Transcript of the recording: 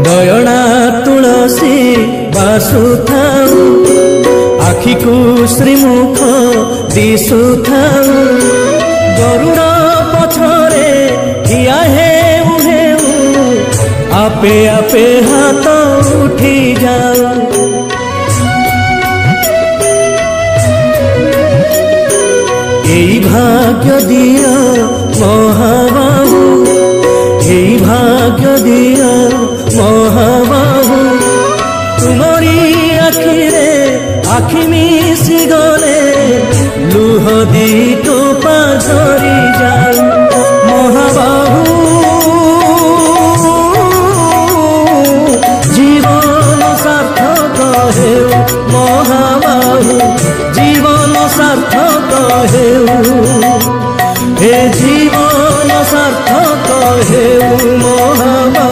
दयणा तुलसी बासुथाऊ आखि को श्रीमुख दिशुथाऊ गरुड़ पछरे ठिया हेउ हेउ आपे आपे हाथ उठी जाऊ एई भाग्य दियो महाबाहु एई भाग्य दियो